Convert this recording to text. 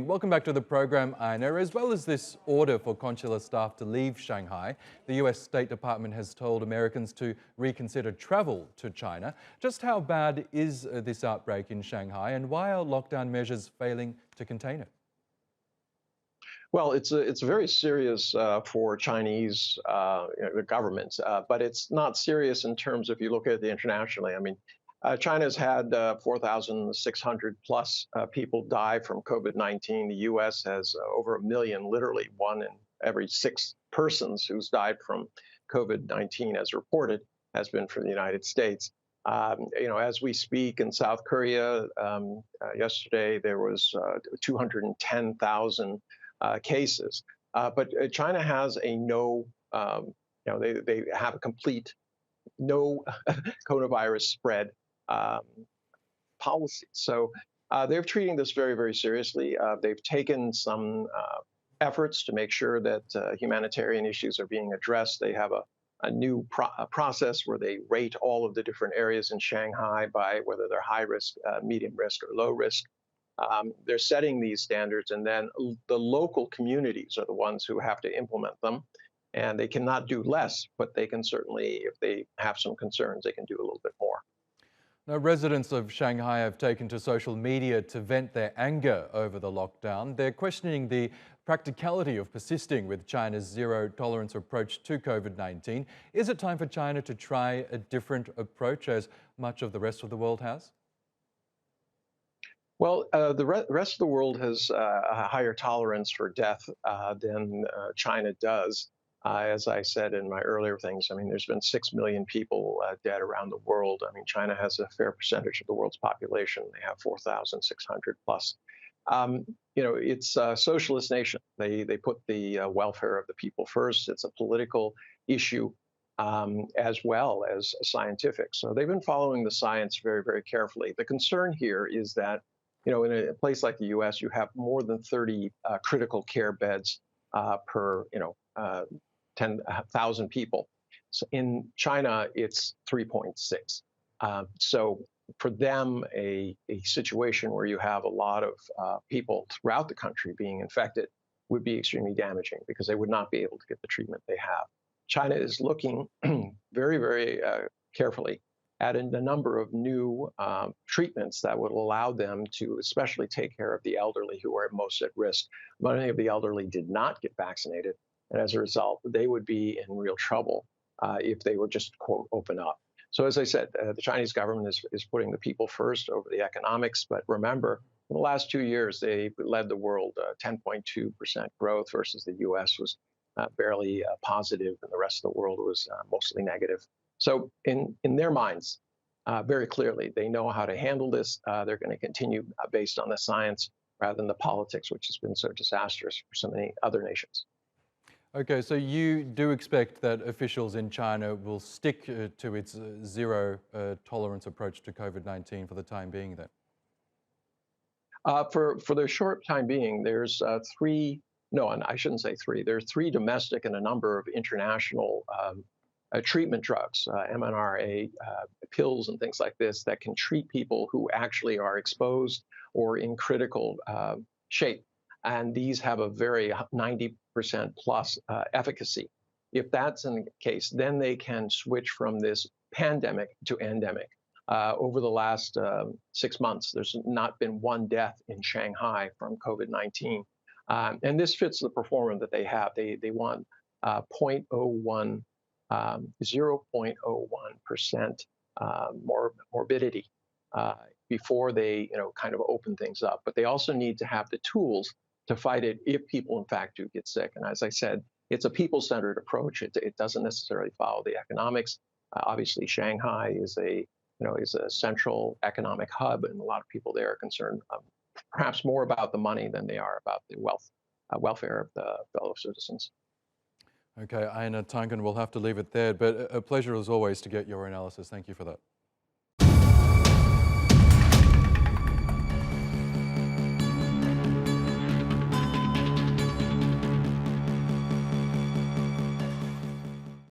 Welcome back to the program, Einar. As well as this order for consular staff to leave Shanghai, the US State Department has told Americans to reconsider travel to China. Just how bad is this outbreak in Shanghai, and why are lockdown measures failing to contain it? Well, it's very serious for Chinese the government, but it's not serious in terms if you look at it internationally. I mean, China's had 4,600 plus people die from COVID-19. The U.S. has over a million, literally one in every six persons who's died from COVID-19, as reported, has been from the United States. As we speak in South Korea, yesterday there was 210,000 cases. But China has a they have a complete no coronavirus spread policy. So they're treating this very, very seriously. They've taken some efforts to make sure that humanitarian issues are being addressed. They have a new process where they rate all of the different areas in Shanghai by whether they're high risk, medium risk, or low risk. They're setting these standards, and then the local communities are the ones who have to implement them. And they cannot do less, but they can certainly, if they have some concerns, they can do a little bit more. Now, residents of Shanghai have taken to social media to vent their anger over the lockdown. They're questioning the practicality of persisting with China's zero-tolerance approach to COVID-19. Is it time for China to try a different approach, as much of the rest of the world has? Well, the rest of the world has a higher tolerance for death than China does. As I said in my earlier things, I mean, there's been 6 million people dead around the world. I mean, China has a fair percentage of the world's population. They have 4,600 plus. It's a socialist nation. They put the welfare of the people first. It's a political issue as well as scientific. So they've been following the science very, very carefully. The concern here is that, in a place like the U.S., you have more than 30 critical care beds per, 10,000 people. So in China, it's 3.6. So for them, a situation where you have a lot of people throughout the country being infected would be extremely damaging because they would not be able to get the treatment they have. China is looking very, very carefully at a number of new treatments that would allow them to especially take care of the elderly who are most at risk. Many of the elderly did not get vaccinated, and as a result, they would be in real trouble if they were just, quote, open up. So as I said, the Chinese government is putting the people first over the economics. But remember, in the last 2 years, they led the world 10.2% growth versus the U.S. was barely positive, and the rest of the world was mostly negative. So in their minds, very clearly, they know how to handle this. They're going to continue based on the science rather than the politics, which has been so disastrous for so many other nations. Okay, so you do expect that officials in China will stick to its zero-tolerance approach to COVID-19 for the time being then? For the short time being, there's and I shouldn't say three. There's three domestic and a number of international treatment drugs, mRNA pills and things like this that can treat people who actually are exposed or in critical shape. And these have a very 90% plus efficacy. If that's in the case, then they can switch from this pandemic to endemic. Over the last 6 months, there's not been one death in Shanghai from COVID-19. And this fits the performance that they have. They want 0.01% morbidity before they kind of open things up. But they also need to have the tools to fight it if people in fact do get sick. And as I said, it's a people-centered approach. It doesn't necessarily follow the economics. Obviously, Shanghai is a central economic hub, and a lot of people there are concerned perhaps more about the money than they are about the welfare of the fellow citizens. Okay, Einar Tangen, we'll have to leave it there, but a pleasure as always to get your analysis. Thank you for that.